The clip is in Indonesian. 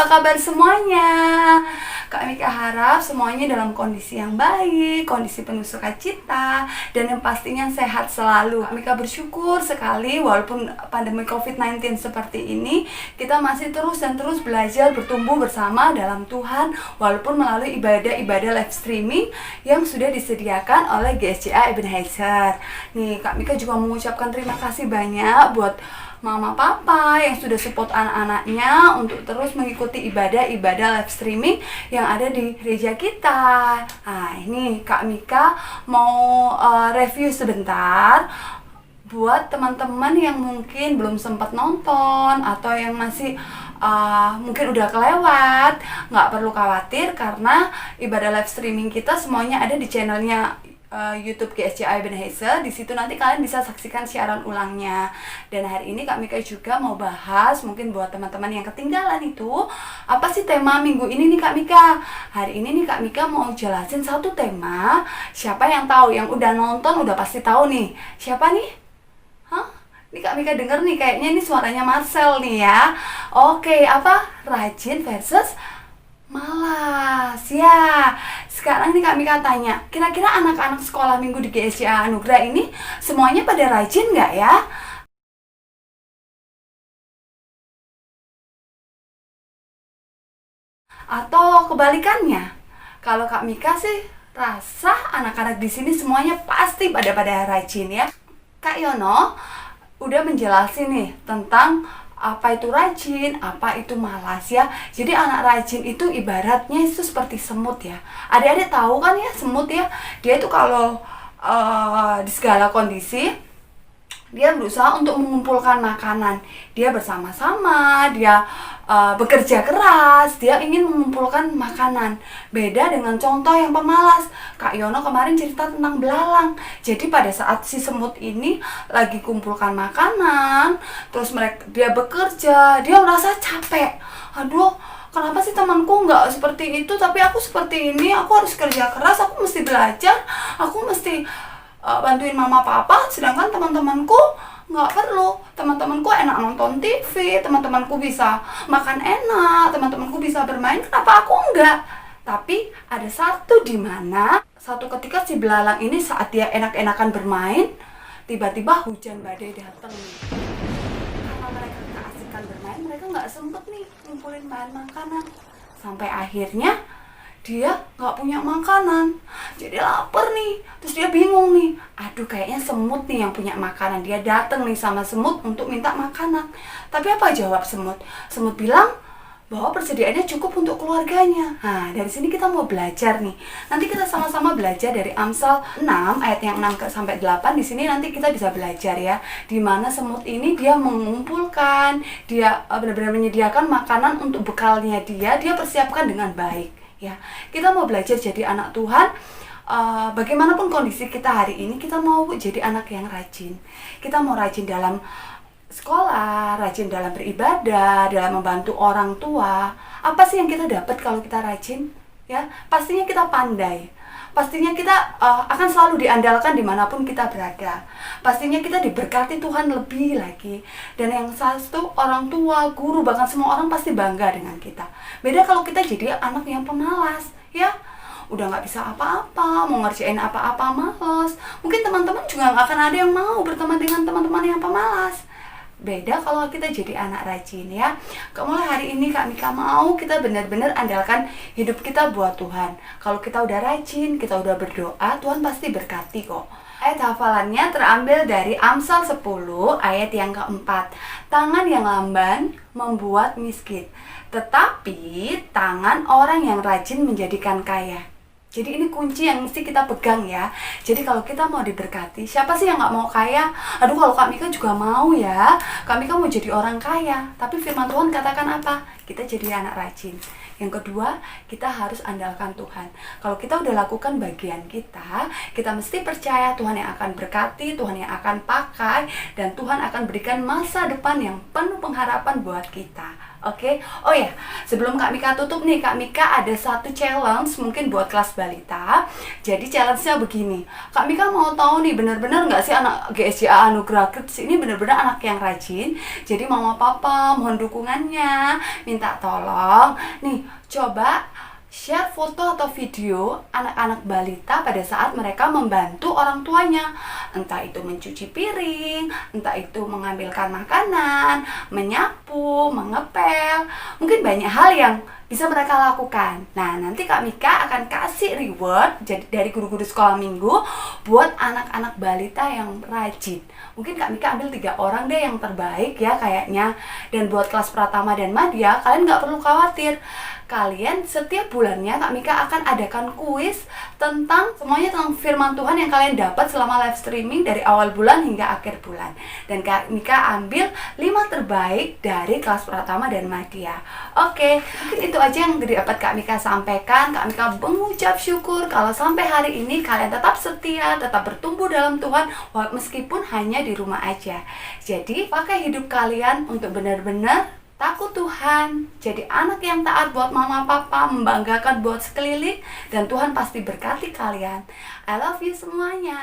apa kabar semuanya? Kak Mika harap semuanya dalam kondisi yang baik, kondisi penuh sukacita, dan yang pastinya sehat selalu. Kak Mika bersyukur sekali walaupun pandemi COVID-19 seperti ini, kita masih terus dan terus belajar bertumbuh bersama dalam Tuhan, walaupun melalui ibadah-ibadah live streaming yang sudah disediakan oleh GSCA Ebenezer. Nih, Kak Mika juga mengucapkan terima kasih banyak buat mama papa yang sudah support anak-anaknya untuk terus mengikuti ibadah-ibadah live streaming yang ada di gereja kita. Nah, ini Kak Mika mau review sebentar buat teman-teman yang mungkin belum sempat nonton atau yang masih mungkin udah kelewat. Nggak perlu khawatir karena ibadah live streaming kita semuanya ada di channelnya YouTube GSCA Ebenezer. Di situ nanti kalian bisa saksikan siaran ulangnya. Dan hari ini Kak Mika juga mau bahas, mungkin buat teman-teman yang ketinggalan itu, apa sih tema minggu ini nih Kak Mika? Hari ini nih Kak Mika mau jelasin satu tema. Siapa yang tahu, yang udah nonton udah pasti tahu nih. Siapa nih? Hah? Ini Kak Mika denger nih, kayaknya ini suaranya Marcel nih ya. Oke, apa? Rajin versus malas ya. Sekarang nih Kak Mika tanya, kira-kira anak-anak sekolah minggu di GSCA Anugerah ini semuanya pada rajin nggak ya? Atau kebalikannya? Kalau Kak Mika sih rasa anak-anak di sini semuanya pasti pada rajin ya. Kak Yono udah menjelasin nih tentang apa itu rajin, apa itu malas ya. Jadi anak rajin itu ibaratnya itu seperti semut ya. Adik-adik tahu kan ya semut ya. Dia itu kalau di segala kondisi dia berusaha untuk mengumpulkan makanan. Dia bersama-sama, dia bekerja keras, dia ingin mengumpulkan makanan. Beda dengan contoh yang pemalas. Kak Yono kemarin cerita tentang belalang. Jadi pada saat si semut ini lagi kumpulkan makanan, terus dia bekerja, dia merasa capek. Aduh, kenapa sih temanku nggak seperti itu, tapi aku seperti ini, aku harus kerja keras, aku mesti belajar, aku mesti bantuin mama papa, sedangkan teman-temanku nggak perlu. Teman-temanku enak nonton TV, teman-temanku bisa makan enak, teman-temanku bisa bermain, kenapa aku enggak? Tapi ada satu di mana satu ketika si belalang ini saat dia enak-enakan bermain, tiba-tiba hujan badai datang. Karena mereka keasikan bermain, mereka nggak sempet nih ngumpulin bahan makanan. Sampai akhirnya dia nggak punya makanan, jadi lapar nih. Terus dia bingung nih, aduh kayaknya semut nih yang punya makanan. Dia datang nih sama semut untuk minta makanan. Tapi apa jawab semut? Semut bilang bahwa persediaannya cukup untuk keluarganya. Nah, dari sini kita mau belajar nih. Nanti kita sama-sama belajar dari Amsal 6 ayat yang 6 sampai 8. Di sini nanti kita bisa belajar ya, di mana semut ini dia mengumpulkan, dia benar-benar menyediakan makanan untuk bekalnya dia persiapkan dengan baik. Ya, kita mau belajar jadi anak Tuhan. Bagaimanapun kondisi kita hari ini, kita mau jadi anak yang rajin. Kita mau rajin dalam sekolah, rajin dalam beribadah, dalam membantu orang tua. Apa sih yang kita dapat kalau kita rajin? Ya, pastinya kita pandai. Pastinya kita akan selalu diandalkan dimanapun kita berada. Pastinya kita diberkati Tuhan lebih lagi. Dan yang satu, orang tua, guru, bahkan semua orang pasti bangga dengan kita. Beda kalau kita jadi anak yang pemalas, ya. Udah nggak bisa apa-apa, mau ngerjain apa-apa males. Mungkin teman-teman juga nggak akan ada yang mau berteman dengan teman-teman yang pemalas. Beda kalau kita jadi anak rajin ya. Mulai hari ini Kak Mika mau kita benar-benar andalkan hidup kita buat Tuhan. Kalau kita udah rajin, kita udah berdoa, Tuhan pasti berkati kok. Ayat hafalannya terambil dari Amsal 10 ayat yang keempat. Tangan yang lamban membuat miskin, tetapi tangan orang yang rajin menjadikan kaya. Jadi ini kunci yang mesti kita pegang ya. Jadi kalau kita mau diberkati, siapa sih yang gak mau kaya? Aduh, kalau Kak Mika juga mau ya. Kak Mika mau jadi orang kaya. Tapi firman Tuhan katakan apa? Kita jadi anak rajin. Yang kedua, kita harus andalkan Tuhan. Kalau kita udah lakukan bagian kita mesti percaya Tuhan yang akan berkati, Tuhan yang akan pakai, dan Tuhan akan berikan masa depan yang penuh pengharapan buat kita. Oke, oh ya, sebelum Kak Mika tutup nih, Kak Mika ada satu challenge mungkin buat kelas balita. Jadi challenge-nya begini, Kak Mika mau tahu nih, bener-bener nggak sih anak GSJA Anugerah Kids ini bener-bener anak yang rajin? Jadi mama papa mohon dukungannya, minta tolong. Nih, coba share foto atau video anak-anak balita pada saat mereka membantu orang tuanya. Entah itu mencuci piring, entah itu mengambilkan makanan, menyapu, mengepel. Mungkin banyak hal yang bisa mereka lakukan. Nah, nanti Kak Mika akan kasih reward jadi dari guru-guru sekolah minggu buat anak-anak balita yang rajin. Mungkin Kak Mika ambil 3 orang deh yang terbaik ya kayaknya. Dan buat kelas Pratama dan Madya, kalian nggak perlu khawatir. Kalian setiap bulannya Kak Mika akan adakan kuis semuanya tentang firman Tuhan yang kalian dapat selama live streaming dari awal bulan hingga akhir bulan. Dan Kak Mika ambil 5 terbaik dari kelas Pratama dan Madya. Oke, mungkin itu aja yang dapat Kak Mika sampaikan. Kak Mika mengucap syukur kalau sampai hari ini kalian tetap setia, tetap bertumbuh dalam Tuhan meskipun hanya di rumah aja. Jadi pakai hidup kalian untuk benar-benar takut Tuhan, jadi anak yang taat buat mama papa, membanggakan buat sekeliling, dan Tuhan pasti berkati kalian. I love you semuanya.